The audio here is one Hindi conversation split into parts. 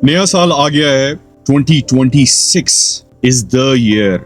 नया साल आ गया है। 2026 इज द ईयर।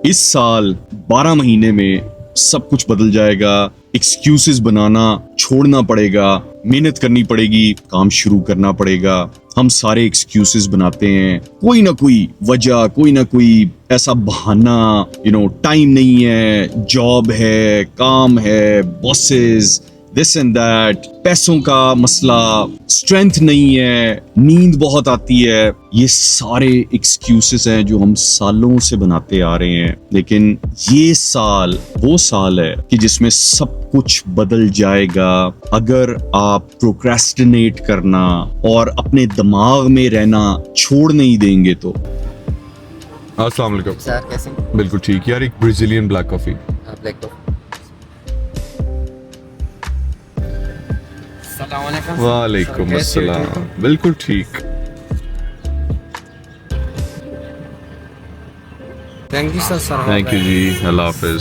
इस साल 12 महीने में सब कुछ बदल जाएगा। एक्सक्यूजेस बनाना छोड़ना पड़ेगा, मेहनत करनी पड़ेगी, काम शुरू करना पड़ेगा। हम सारे एक्सक्यूजेस बनाते हैं, कोई ना कोई वजह, कोई ना कोई ऐसा बहाना, टाइम नहीं है, जॉब है, काम है, बॉसेस, दिस एंड दैट, पैसों का मसला, स्ट्रेंथ नहीं है, नींद बहुत आती है। ये सारे एक्सक्यूजेस हैं जो हम सालों से बनाते आ रहे हैं। लेकिन ये साल वो साल है कि जिसमें सब कुछ बदल जाएगा अगर आप प्रोक्रेस्टिनेट करना और अपने दिमाग में रहना छोड़ नहीं देंगे तो। अस्सलाम वालेकुम सर, कैसे? बिल्कुल ठीक यार। एक Brazilian black coffee. Black coffee. अस्सलाम वालेकुम। वालेकुम कैसे हो? अस्सलाम। बिल्कुल ठीक। Thank you sir. Thank you जी, अल्लाह हाफिज।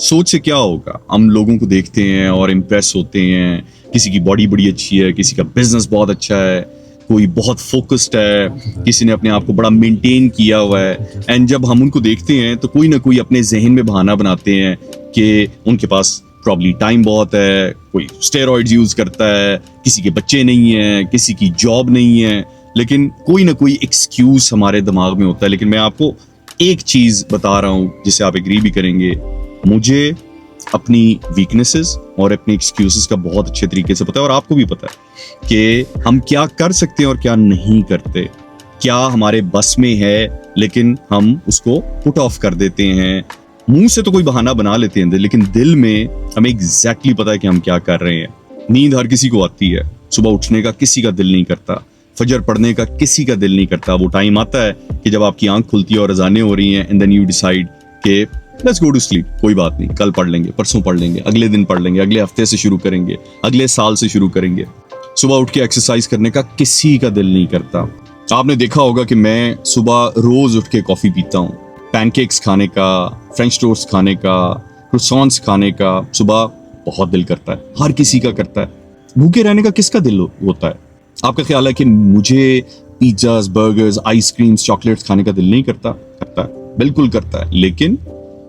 सोच से क्या होगा, हम लोगों को देखते हैं और इम्प्रेस होते हैं। किसी की बॉडी बड़ी अच्छी है, किसी का बिजनेस बहुत अच्छा है, कोई बहुत फोकस्ड है, किसी ने अपने आप को बड़ा मेंटेन किया हुआ है। एंड जब हम उनको देखते हैं तो कोई ना कोई अपने जहन में बहाना बनाते हैं कि उनके पास प्रॉब्ली टाइम बहुत है, कोई स्टेरॉइड्स यूज करता है, किसी के बच्चे नहीं हैं, किसी की जॉब नहीं है। लेकिन कोई ना कोई एक्सक्यूज हमारे दिमाग में होता है। लेकिन मैं आपको एक चीज बता रहा हूं जिसे आप एग्री भी करेंगे। मुझे अपनी वीकनेसेस और अपने एक्सक्यूजेस का बहुत अच्छे तरीके से पता है, और आपको भी पता है कि हम क्या कर सकते हैं और क्या नहीं करते, क्या हमारे बस में है लेकिन हम उसको पुट ऑफ कर देते हैं। मुंह से तो कोई बहाना बना लेते हैं लेकिन दिल में हमें एग्जैक्टली पता है कि हम क्या कर रहे हैं। नींद हर किसी को आती है, सुबह उठने का किसी का दिल नहीं करता, फजर पढ़ने का किसी का दिल नहीं करता। वो टाइम आता है कि जब आपकी आंख खुलती है और अजानें हो रही हैं, एंड देन यू डिसाइड कि लेट्स गो टू स्लीप, कोई बात नहीं, कल पढ़ लेंगे, परसों पढ़ लेंगे, अगले दिन पढ़ लेंगे, अगले हफ्ते से शुरू करेंगे, अगले साल से शुरू करेंगे। सुबह उठ के एक्सरसाइज करने का किसी का दिल नहीं करता। आपने देखा होगा कि मैं सुबह रोज उठ के कॉफी पीता हूँ। पैनकेक्स खाने का, फ्रेंच टोस्ट खाने का, क्रोसॉन्स खाने का सुबह बहुत दिल करता है, हर किसी का करता है। भूखे रहने का किसका दिल होता है? आपका ख्याल है कि मुझे पिज्जाज, बर्गर्स, आइसक्रीम्स, चॉकलेट्स खाने का दिल नहीं करता? करता है, बिल्कुल करता है। लेकिन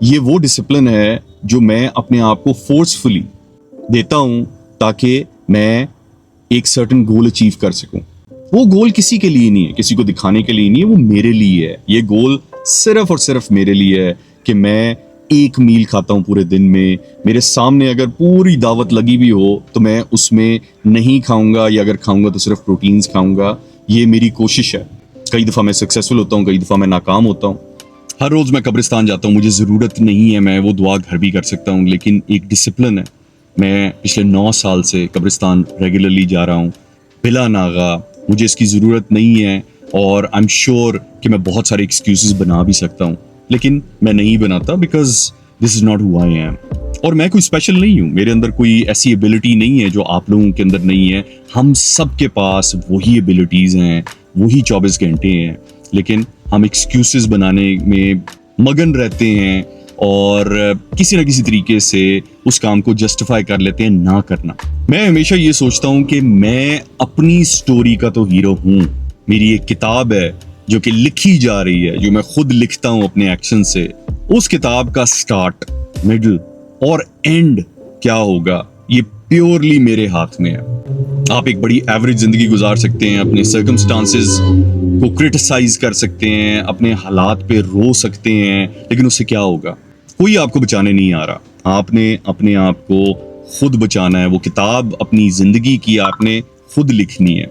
ये वो डिसिप्लिन है जो मैं अपने आप को फोर्सफुली देता हूं ताकि मैं एक सर्टेन गोल अचीव कर सकूं। वो गोल किसी के लिए नहीं है, किसी को दिखाने के लिए नहीं है, वो मेरे लिए है। ये गोल सिर्फ और सिर्फ मेरे लिए है कि मैं एक मील खाता हूं पूरे दिन में। मेरे सामने अगर पूरी दावत लगी भी हो तो मैं उसमें नहीं खाऊंगा, या अगर खाऊंगा तो सिर्फ प्रोटीन्स खाऊंगा। ये मेरी कोशिश है। कई दफ़ा मैं सक्सेसफुल होता हूँ, कई दफ़ा मैं नाकाम होता हूँ। हर रोज मैं कब्रिस्तान जाता हूँ, मुझे ज़रूरत नहीं है, मैं वो दुआ घर भी कर सकता हूँ, लेकिन एक डिसिप्लिन है। मैं पिछले 9 साल से कब्रिस्तान रेगुलरली जा रहा हूँ बिला नागा। मुझे इसकी ज़रूरत नहीं है, और आई एम श्योर कि मैं बहुत सारे एक्सक्यूजेस बना भी सकता हूँ, लेकिन मैं नहीं बनाता because this is not who I am. और मैं कोई स्पेशल नहीं हूँ, मेरे अंदर कोई ऐसी एबिलिटी नहीं है जो आप लोगों के अंदर नहीं है। हम सब के पास वही एबिलिटीज़ हैं, वही 24 घंटे हैं, लेकिन हम एक्सक्यूजेस बनाने में मगन रहते हैं और किसी ना किसी तरीके से उस काम को जस्टिफाई कर लेते हैं ना करना। मैं हमेशा ये सोचता हूँ कि मैं अपनी स्टोरी का तो हीरो हूँ। मेरी एक किताब है जो कि लिखी जा रही है, जो मैं खुद लिखता हूँ अपने एक्शन से। उस किताब का स्टार्ट, मिडल और एंड क्या होगा, ये प्योरली मेरे हाथ में है। आप एक बड़ी एवरेज जिंदगी गुजार सकते हैं, अपने सर्कमस्टांसेस को क्रिटिसाइज कर सकते हैं, अपने हालात पे रो सकते हैं, लेकिन उससे क्या होगा? कोई आपको बचाने नहीं आ रहा। आपने अपने आप को खुद बचाना है। वो किताब अपनी जिंदगी की आपने खुद लिखनी है,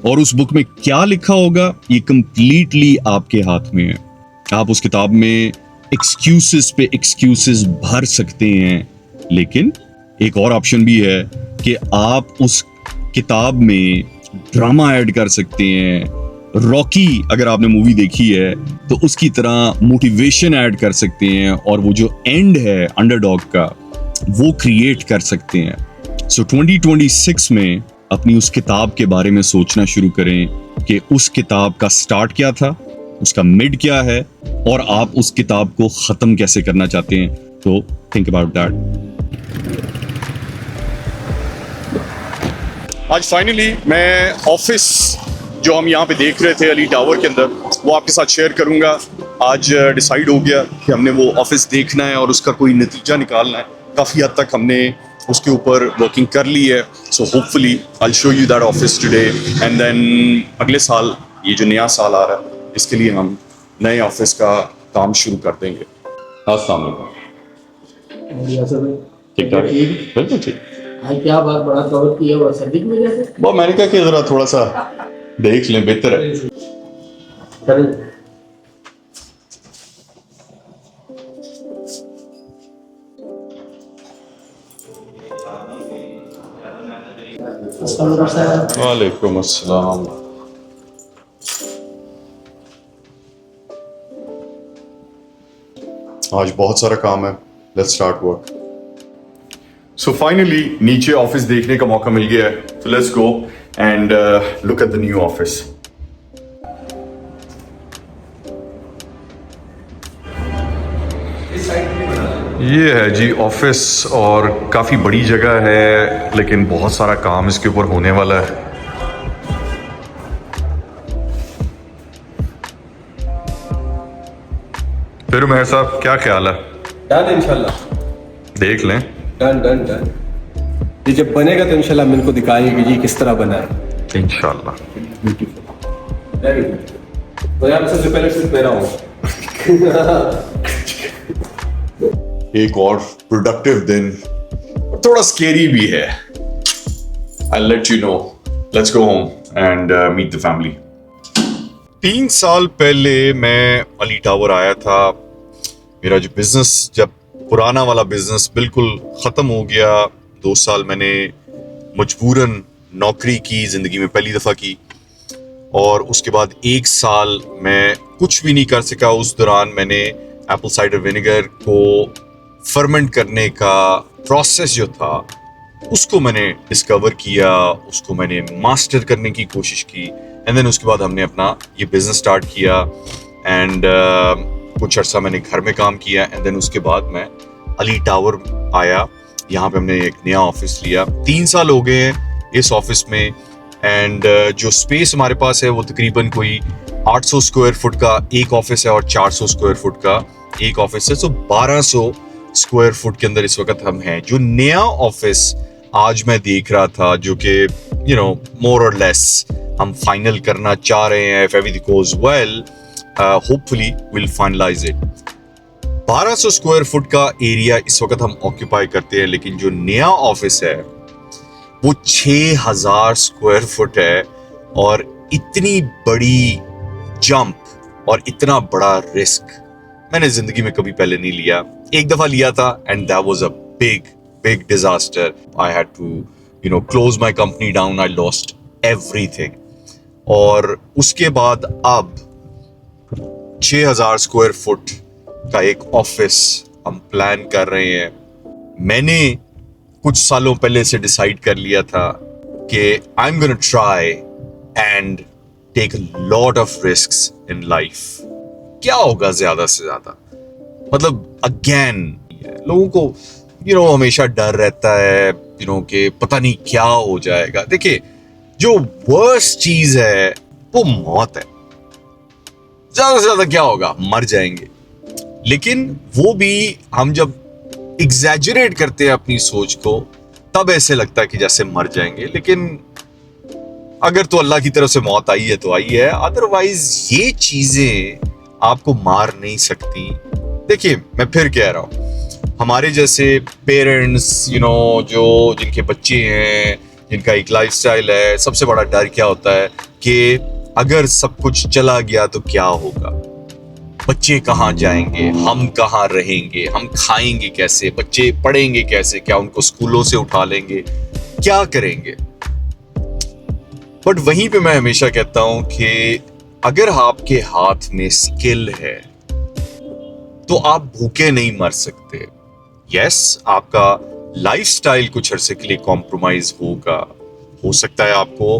और उस बुक में क्या लिखा होगा ये कंप्लीटली आपके हाथ में है। आप उस किताब में एक्सक्यूजेस पे एक्सक्यूजेस भर सकते हैं, लेकिन एक और ऑप्शन भी है कि आप उस किताब में ड्रामा ऐड कर सकते हैं। रॉकी अगर आपने मूवी देखी है तो उसकी तरह मोटिवेशन ऐड कर सकते हैं, और वो जो एंड है अंडरडॉग का वो क्रिएट कर सकते हैं। सो 2026 में अपनी उस किताब के बारे में सोचना शुरू करें कि उस किताब का स्टार्ट क्या था, उसका मिड क्या है, और आप उस किताब को खत्म कैसे करना चाहते हैं। तो थिंक अबाउट दैट। आज फाइनली मैं ऑफिस जो हम यहाँ पे देख रहे थे अली टावर के अंदर, वो आपके साथ शेयर करूँगा। आज डिसाइड हो गया कि हमने वो ऑफिस देखना है और उसका कोई नतीजा निकालना है। काफ़ी हद तक हमने उसके ऊपर वर्किंग कर ली है। So hopefully I show you that office today and then अगले साल, ये जो नया साल आ रहा है, इसके लिए हम नए ऑफिस का काम शुरू कर देंगे। अस्सलाम वालेकुम। ठीक ठाक, बिल्कुल ठीक। भाई क्या बात, बड़ा कवर किया हुआ सर्दी की वजह से। वो मैंने कहा कि ज़रा थोड़ा सा देख लें, बेहतर है। चलिए वालेकुम अस्सलाम। आज बहुत सारा काम है, let's start work. So finally नीचे ऑफिस देखने का मौका मिल गया है, so let's go and look at the new office. ये है जी ऑफिस, और काफ़ी बड़ी जगह है, लेकिन बहुत सारा काम इसके ऊपर होने वाला है। फिर मेहर साहब, क्या ख्याल है? डन इंशाल्लाह। देख लें। Done done done. ये जब बनेगा तो इंशाल्लाह हम इनको दिखाएंगे कि ये किस तरह बना है। इंशाल्लाह। Very good. तो यार सबसे पहले सिर्फ मेरा हूँ। एक और प्रोडक्टिव दिन, थोड़ा स्केरी भी है। I'll let you know. Let's go home and meet the family. 3 साल पहले मैं अली टावर आया था। मेरा जो बिजनेस, जब पुराना वाला बिजनेस बिल्कुल ख़त्म हो गया, 2 साल मैंने मजबूरन नौकरी की, ज़िंदगी में पहली दफ़ा की, और उसके बाद 1 साल मैं कुछ भी नहीं कर सका। उस दौरान मैंने एप्पल साइडर विनेगर को फर्मेंट करने का प्रोसेस जो था, उसको मैंने डिस्कवर किया, उसको मैंने मास्टर करने की कोशिश की, एंड देन उसके बाद हमने अपना ये बिजनेस स्टार्ट किया। एंड कुछ अर्सा मैंने घर में काम किया, एंड देन उसके बाद मैं अली टावर आया। यहाँ पे हमने एक नया ऑफिस लिया। 3 साल हो गए हैं इस ऑफिस में, एंड जो स्पेस हमारे पास है वो तकरीबन कोई 800 स्क्वायर फुट का एक ऑफिस है और 400 स्क्वायर फुट का एक ऑफिस है। सो 1200 स्क्वायर फुट के अंदर इस वक्त हम हैं। जो नया ऑफिस आज मैं देख रहा था, जो कि मोर और लेस हम फाइनल करना चाह रहे हैं, if everything goes well, hopefully we'll finalize it। 1200 square foot का एरिया इस वक्त हम ऑक्यूपाई करते हैं, लेकिन जो नया ऑफिस है वो 6000 स्क्वायर फुट है, और इतनी बड़ी जंप और इतना बड़ा रिस्क मैंने जिंदगी में कभी पहले नहीं लिया। एक दफा लिया था, and that was a big disaster. I had to close my company down, I lost everything. और उसके बाद अब 6000 स्क्वायर फुट का एक ऑफिस हम प्लान कर रहे हैं। मैंने कुछ सालों पहले से डिसाइड कर लिया था कि I am gonna try and take a lot of risks in life. क्या होगा ज्यादा से ज्यादा, मतलब अगेन लोगों को हमेशा डर रहता है कि पता नहीं क्या हो जाएगा। देखिए, जो वर्स्ट चीज है वो मौत है। ज्यादा से ज्यादा क्या होगा, मर जाएंगे। लेकिन वो भी हम जब एग्जैजरेट करते हैं अपनी सोच को, तब ऐसे लगता है कि जैसे मर जाएंगे। लेकिन अगर तो अल्लाह की तरफ से मौत आई है तो आई है, अदरवाइज ये चीजें आपको मार नहीं सकती। देखिए, मैं फिर कह रहा हूं, हमारे जैसे पेरेंट्स जो जिनके बच्चे हैं, जिनका एक लाइफस्टाइल है, सबसे बड़ा डर क्या होता है कि अगर सब कुछ चला गया तो क्या होगा, बच्चे कहाँ जाएंगे, हम कहाँ रहेंगे, हम खाएंगे कैसे, बच्चे पढ़ेंगे कैसे, क्या उनको स्कूलों से उठा लेंगे, क्या करेंगे। बट वहीं पे मैं हमेशा कहता हूं कि अगर आपके हाथ में स्किल है तो आप भूखे नहीं मर सकते। यस, आपका लाइफस्टाइल कुछ अरसे के लिए कॉम्प्रोमाइज होगा। हो सकता है आपको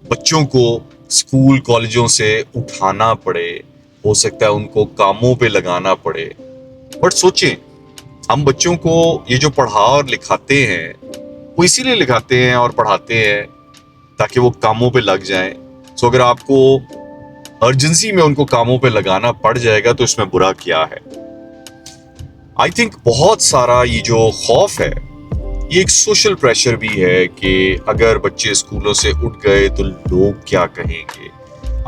बच्चों को स्कूल कॉलेजों से उठाना पड़े, हो सकता है उनको कामों पे लगाना पड़े। बट सोचें, हम बच्चों को ये जो पढ़ा और लिखाते हैं, वो वो इसीलिए लिखाते हैं और पढ़ाते हैं ताकि वो कामों पे लग जाएं। सो अगर आपको अर्जेंसी में उनको कामों पे लगाना पड़ जाएगा तो इसमें बुरा क्या है। आई थिंक बहुत सारा ये जो खौफ है ये एक सोशल प्रेशर भी है कि अगर बच्चे स्कूलों से उठ गए तो लोग क्या कहेंगे,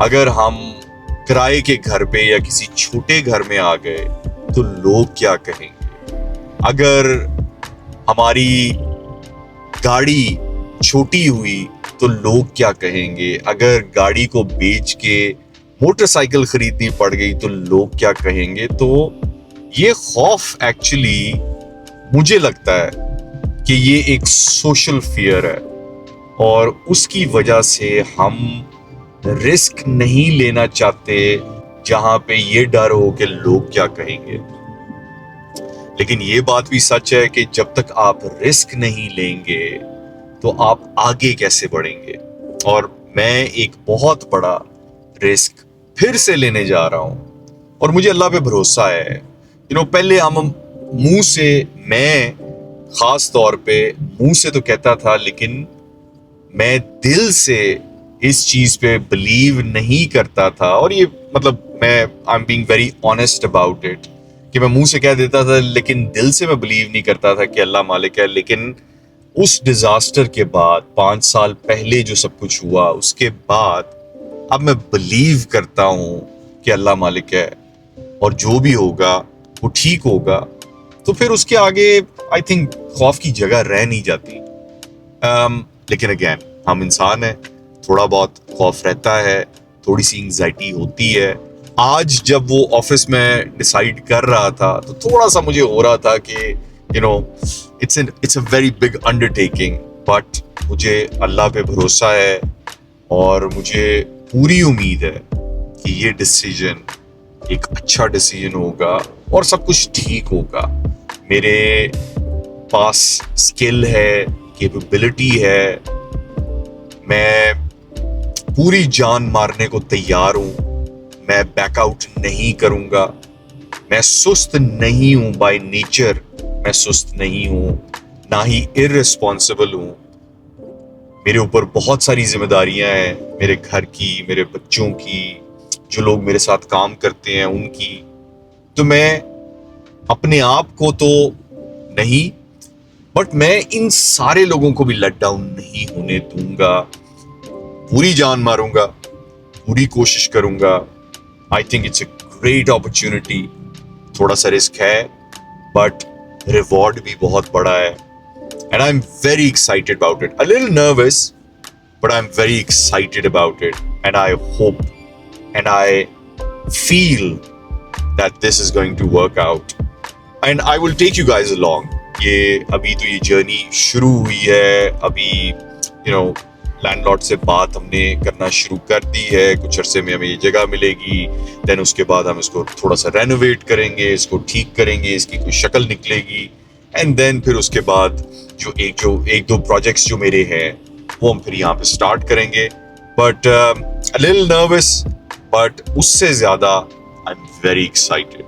अगर हम किराए के घर पे या किसी छोटे घर में आ गए तो लोग क्या कहेंगे, अगर हमारी गाड़ी छोटी हुई तो लोग क्या कहेंगे, अगर गाड़ी को बेच के मोटरसाइकिल खरीदनी पड़ गई तो लोग क्या कहेंगे। तो ये खौफ एक्चुअली मुझे लगता है कि ये एक सोशल फियर है और उसकी वजह से हम रिस्क नहीं लेना चाहते जहां पे ये डर हो कि लोग क्या कहेंगे। लेकिन ये बात भी सच है कि जब तक आप रिस्क नहीं लेंगे तो आप आगे कैसे बढ़ेंगे। और मैं एक बहुत बड़ा रिस्क फिर से लेने जा रहा हूं और मुझे अल्लाह पे भरोसा है। पहले हम मुंह से, मैं खास तौर पे मुंह से तो कहता था, लेकिन मैं दिल से इस चीज पे बिलीव नहीं करता था। और ये मतलब मैं I am being very honest about it कि मैं मुंह से कह देता था लेकिन दिल से मैं बिलीव नहीं करता था कि अल्लाह मालिक है। लेकिन उस डिजास्टर के बाद 5 साल पहले जो सब कुछ हुआ उसके बाद अब मैं बिलीव करता हूं कि अल्लाह मालिक है और जो भी होगा वो ठीक होगा। तो फिर उसके आगे आई थिंक खौफ की जगह रह नहीं जाती। लेकिन अगेन हम इंसान हैं, थोड़ा बहुत खौफ रहता है, थोड़ी सी एंजाइटी होती है। आज जब वो ऑफिस में डिसाइड कर रहा था तो थोड़ा सा मुझे हो रहा था कि it's a very big undertaking, but मुझे अल्लाह पे भरोसा है और मुझे पूरी उम्मीद है कि ये डिसीजन एक अच्छा डिसीजन होगा और सब कुछ ठीक होगा। मेरे पास स्किल है, कैपेबिलिटी है, मैं पूरी जान मारने को तैयार हूं, मैं बैकआउट नहीं करूंगा, मैं सुस्त नहीं हूं बाय नेचर, मैं सुस्त नहीं हूं, ना ही इररिस्पॉन्सिबल हूं। मेरे ऊपर बहुत सारी जिम्मेदारियां हैं, मेरे घर की, मेरे बच्चों की, जो लोग मेरे साथ काम करते हैं उनकी। तो मैं अपने आप को तो नहीं, बट मैं इन सारे लोगों को भी लेट डाउन नहीं होने दूंगा। पूरी जान मारूंगा, पूरी कोशिश करूंगा। I think it's a great opportunity. थोड़ा सा रिस्क है बट रिवॉर्ड भी बहुत बड़ा है and I am very excited about it. A little nervous but I am very excited about it and I hope and I feel that this is going to work out and I will take you guys along. ये अभी तो ये जर्नी शुरू हुई है, अभी लैंडलॉर्ड से बात हमने करना शुरू कर दी है। कुछ अरसे में हमें ये जगह मिलेगी, देन उसके बाद हम इसको थोड़ा सा रेनोवेट करेंगे, इसको ठीक करेंगे, इसकी कोई शक्ल निकलेगी एंड देन फिर उसके बाद जो एक दो प्रोजेक्ट्स जो मेरे हैं वो हम फिर यहाँ पे स्टार्ट करेंगे। But a little nervous but उससे ज्यादा आई एम वेरी एक्साइटेड।